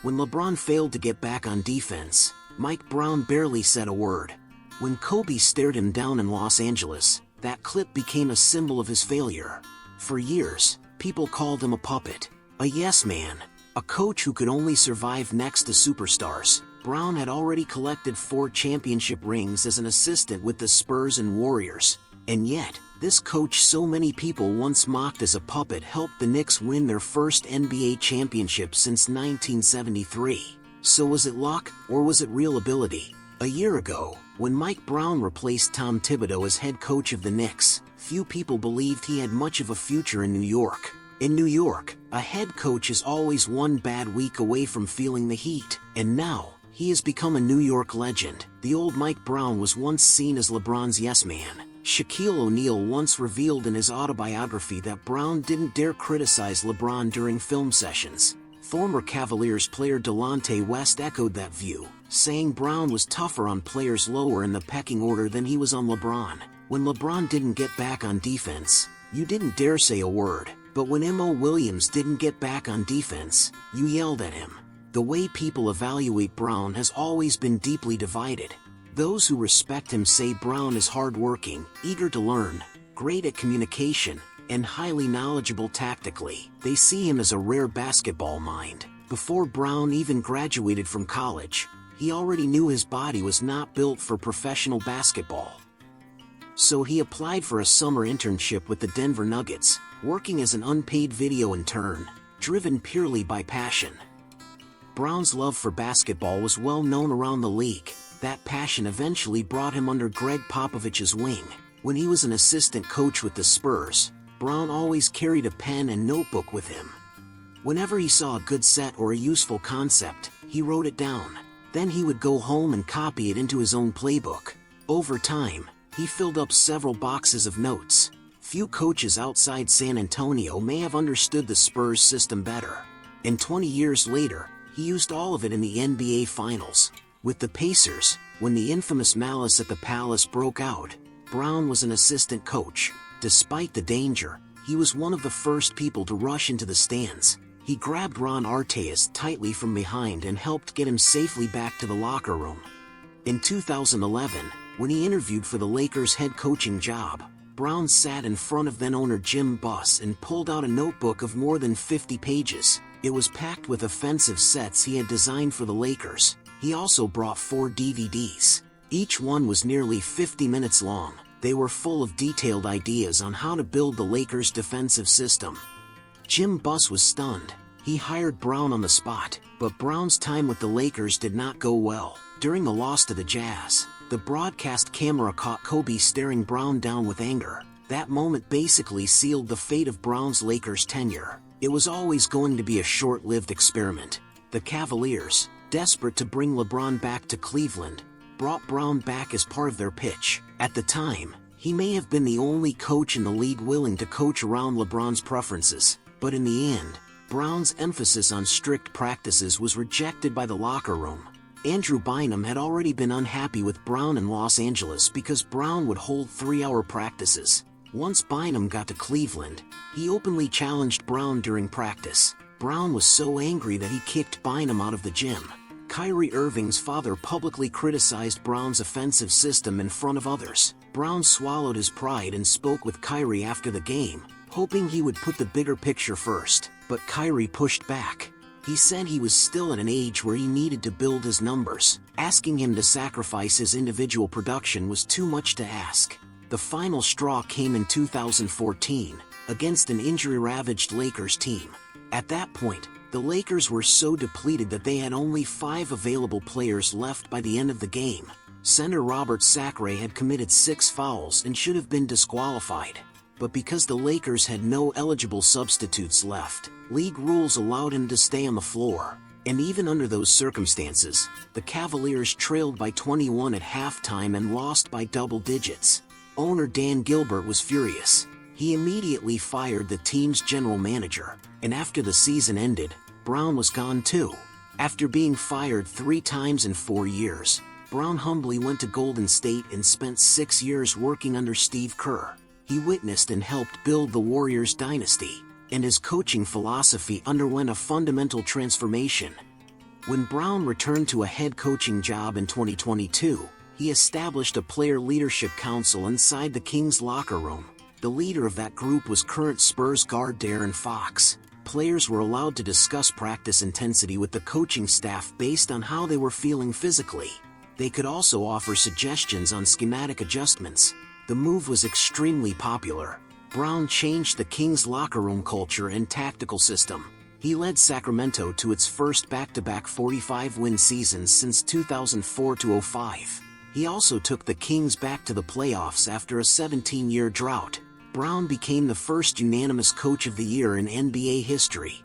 When LeBron failed to get back on defense, Mike Brown barely said a word. When Kobe stared him down in Los Angeles, that clip became a symbol of his failure. For years, people called him a puppet, a yes man, a coach who could only survive next to superstars. Brown had already collected 4 championship rings as an assistant with the Spurs and Warriors. And yet, this coach so many people once mocked as a puppet helped the Knicks win their first NBA championship since 1973. So was it luck, or was it real ability? A year ago, when Mike Brown replaced Tom Thibodeau as head coach of the Knicks, few people believed he had much of a future in New York. In New York, a head coach is always one bad week away from feeling the heat. And now, he has become a New York legend. The old Mike Brown was once seen as LeBron's yes man. Shaquille O'Neal once revealed in his autobiography that Brown didn't dare criticize LeBron during film sessions. Former Cavaliers player Delonte West echoed that view, saying Brown was tougher on players lower in the pecking order than he was on LeBron. When LeBron didn't get back on defense, you didn't dare say a word. But when Mo Williams didn't get back on defense, you yelled at him. The way people evaluate Brown has always been deeply divided. Those who respect him say Brown is hardworking, eager to learn, great at communication, and highly knowledgeable tactically. They see him as a rare basketball mind. Before Brown even graduated from college, he already knew his body was not built for professional basketball. So he applied for a summer internship with the Denver Nuggets, working as an unpaid video intern, driven purely by passion. Brown's love for basketball was well known around the league. That passion eventually brought him under Greg Popovich's wing. When he was an assistant coach with the Spurs, Brown always carried a pen and notebook with him. Whenever he saw a good set or a useful concept, he wrote it down. Then he would go home and copy it into his own playbook. Over time, he filled up several boxes of notes. Few coaches outside San Antonio may have understood the Spurs system better. And 20 years later, he used all of it in the NBA Finals. With the Pacers, when the infamous malice at the Palace broke out, Brown was an assistant coach. Despite the danger, he was one of the first people to rush into the stands. He grabbed Ron Artest tightly from behind and helped get him safely back to the locker room. In 2011, when he interviewed for the Lakers' head coaching job, Brown sat in front of then-owner Jim Buss and pulled out a notebook of more than 50 pages. It was packed with offensive sets he had designed for the Lakers. He also brought 4 DVDs. Each one was nearly 50 minutes long. They were full of detailed ideas on how to build the Lakers' defensive system. Jim Buss was stunned. He hired Brown on the spot, but Brown's time with the Lakers did not go well. During the loss to the Jazz, the broadcast camera caught Kobe staring Brown down with anger. That moment basically sealed the fate of Brown's Lakers tenure. It was always going to be a short-lived experiment. The Cavaliers, desperate to bring LeBron back to Cleveland, brought Brown back as part of their pitch. At the time, he may have been the only coach in the league willing to coach around LeBron's preferences. But in the end, Brown's emphasis on strict practices was rejected by the locker room. Andrew Bynum had already been unhappy with Brown in Los Angeles because Brown would hold 3-hour practices. Once Bynum got to Cleveland, he openly challenged Brown during practice. Brown was so angry that he kicked Bynum out of the gym. Kyrie Irving's father publicly criticized Brown's offensive system in front of others. Brown swallowed his pride and spoke with Kyrie after the game, hoping he would put the bigger picture first. But Kyrie pushed back. He said he was still at an age where he needed to build his numbers. Asking him to sacrifice his individual production was too much to ask. The final straw came in 2014, against an injury-ravaged Lakers team. At that point, the Lakers were so depleted that they had only 5 available players left by the end of the game. Center Robert Sacre had committed 6 fouls and should have been disqualified. But because the Lakers had no eligible substitutes left, league rules allowed him to stay on the floor. And even under those circumstances, the Cavaliers trailed by 21 at halftime and lost by double digits. Owner Dan Gilbert was furious. He immediately fired the team's general manager, and after the season ended, Brown was gone too. After being fired 3 times in 4 years, Brown humbly went to Golden State and spent 6 years working under Steve Kerr. He witnessed and helped build the Warriors dynasty, and his coaching philosophy underwent a fundamental transformation. When Brown returned to a head coaching job in 2022, he established a player leadership council inside the Kings locker room. The leader of that group was current Spurs guard De'Aaron Fox. Players were allowed to discuss practice intensity with the coaching staff based on how they were feeling physically. They could also offer suggestions on schematic adjustments. The move was extremely popular. Brown changed the Kings' locker room culture and tactical system. He led Sacramento to its first back-to-back 45-win seasons since 2004-05. He also took the Kings back to the playoffs after a 17-year drought. Brown became the first unanimous Coach of the Year in NBA history.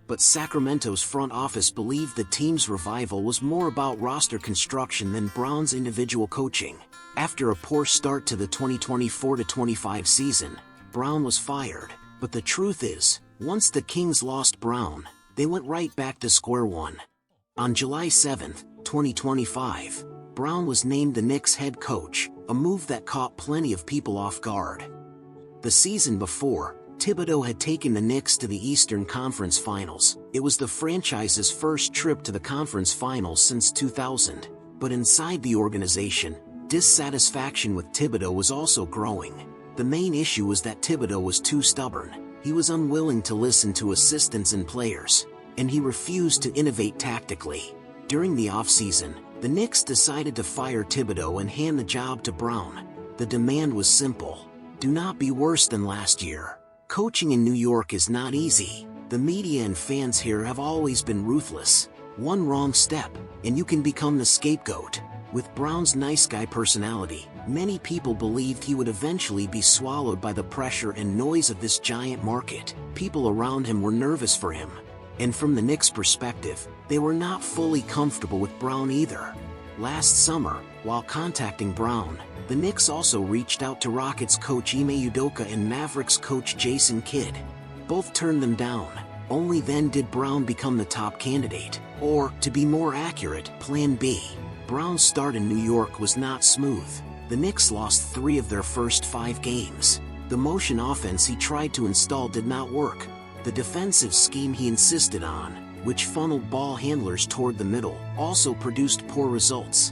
But Sacramento's front office believed the team's revival was more about roster construction than Brown's individual coaching. After a poor start to the 2024-25 season, Brown was fired. But the truth is, once the Kings lost Brown, they went right back to square one. On July 7, 2025, Brown was named the Knicks head coach, a move that caught plenty of people off guard. The season before, Thibodeau had taken the Knicks to the Eastern Conference Finals. It was the franchise's first trip to the conference finals since 2000. But inside the organization, dissatisfaction with Thibodeau was also growing. The main issue was that Thibodeau was too stubborn. He was unwilling to listen to assistants and players, and he refused to innovate tactically. During the offseason, the Knicks decided to fire Thibodeau and hand the job to Brown. The demand was simple: do not be worse than last year. Coaching in New York is not easy. The media and fans here have always been ruthless. One wrong step, and you can become the scapegoat. With Brown's nice guy personality, many people believed he would eventually be swallowed by the pressure and noise of this giant market. People around him were nervous for him. And from the Knicks' perspective, they were not fully comfortable with Brown either. Last summer, while contacting Brown, the Knicks also reached out to Rockets coach Ime Udoka and Mavericks coach Jason Kidd. Both turned them down. Only then did Brown become the top candidate. Or, to be more accurate, Plan B. Brown's start in New York was not smooth. The Knicks lost 3 of their first 5 games. The motion offense he tried to install did not work. The defensive scheme he insisted on, which funneled ball handlers toward the middle, also produced poor results.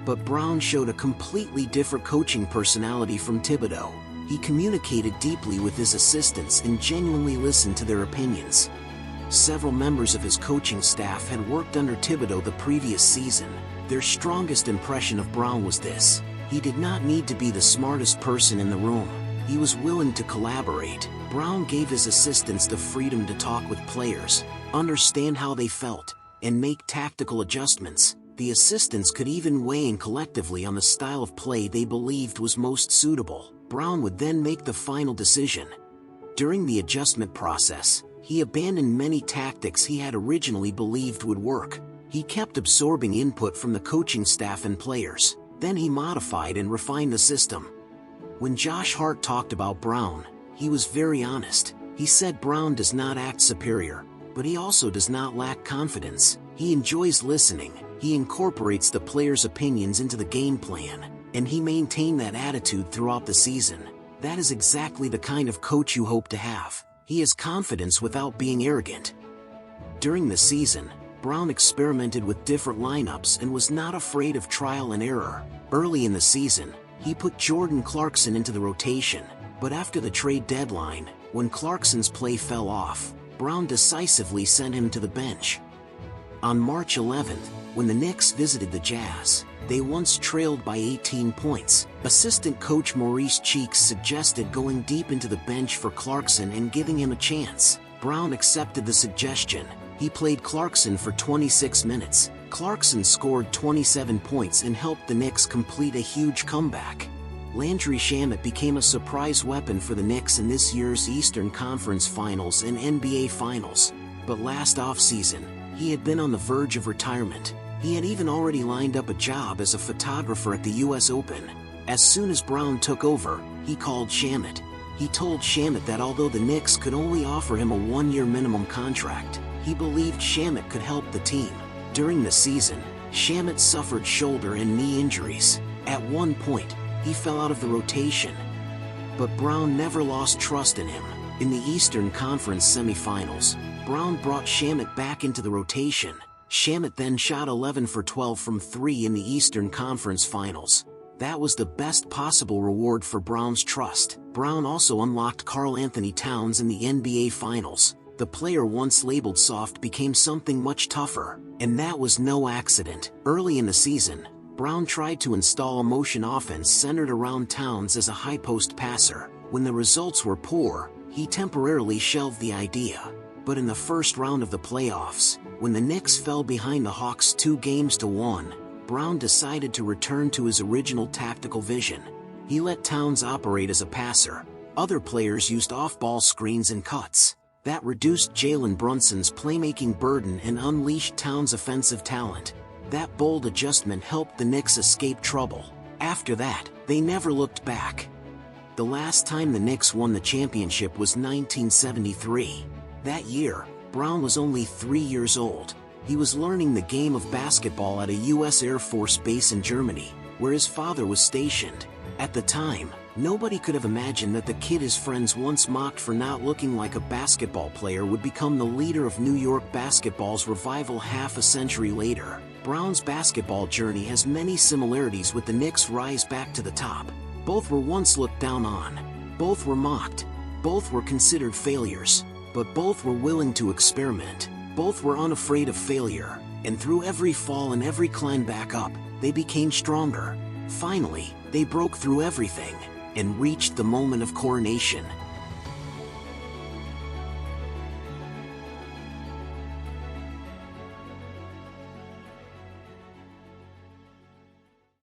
But Brown showed a completely different coaching personality from Thibodeau. He communicated deeply with his assistants and genuinely listened to their opinions. Several members of his coaching staff had worked under Thibodeau the previous season. Their strongest impression of Brown was this: he did not need to be the smartest person in the room. He was willing to collaborate. Brown gave his assistants the freedom to talk with players, understand how they felt, and make tactical adjustments. The assistants could even weigh in collectively on the style of play they believed was most suitable. Brown would then make the final decision. During the adjustment process, he abandoned many tactics he had originally believed would work. He kept absorbing input from the coaching staff and players. Then he modified and refined the system. When Josh Hart talked about Brown, he was very honest. He said Brown does not act superior, but he also does not lack confidence. He enjoys listening. He incorporates the players' opinions into the game plan, and he maintained that attitude throughout the season. That is exactly the kind of coach you hope to have. He has confidence without being arrogant. During the season, Brown experimented with different lineups and was not afraid of trial and error. Early in the season, he put Jordan Clarkson into the rotation, but after the trade deadline, when Clarkson's play fell off, Brown decisively sent him to the bench. On March 11th, when the Knicks visited the Jazz, they once trailed by 18 points. Assistant coach Maurice Cheeks suggested going deep into the bench for Clarkson and giving him a chance. Brown accepted the suggestion. He played Clarkson for 26 minutes. Clarkson scored 27 points and helped the Knicks complete a huge comeback. Landry Shamet became a surprise weapon for the Knicks in this year's Eastern Conference Finals and NBA Finals. But last offseason, he had been on the verge of retirement. He had even already lined up a job as a photographer at the US Open. As soon as Brown took over, he called Shamet. He told Shamet that although the Knicks could only offer him a 1-year minimum contract, he believed Shamet could help the team. During the season, Shamet suffered shoulder and knee injuries. At one point, he fell out of the rotation. But Brown never lost trust in him. In the Eastern Conference semifinals, Brown brought Shamet back into the rotation. Shamet then shot 11 for 12 from 3 in the Eastern Conference Finals. That was the best possible reward for Brown's trust. Brown also unlocked Karl Anthony Towns in the NBA Finals. The player once labeled soft became something much tougher, and that was no accident. Early in the season, Brown tried to install a motion offense centered around Towns as a high-post passer. When the results were poor, he temporarily shelved the idea. But in the first round of the playoffs, when the Knicks fell behind the Hawks 2-1, Brown decided to return to his original tactical vision. He let Towns operate as a passer. Other players used off-ball screens and cuts. That reduced Jalen Brunson's playmaking burden and unleashed Towns' offensive talent. That bold adjustment helped the Knicks escape trouble. After that, they never looked back. The last time the Knicks won the championship was 1973. That year, Brown was only 3 years old. He was learning the game of basketball at a U.S. Air Force base in Germany, where his father was stationed. At the time, nobody could have imagined that the kid his friends once mocked for not looking like a basketball player would become the leader of New York basketball's revival half a century later. Brown's basketball journey has many similarities with the Knicks' rise back to the top. Both were once looked down on. Both were mocked. Both were considered failures. But both were willing to experiment. Both were unafraid of failure. And through every fall and every climb back up, they became stronger. Finally, they broke through everything and reached the moment of coronation.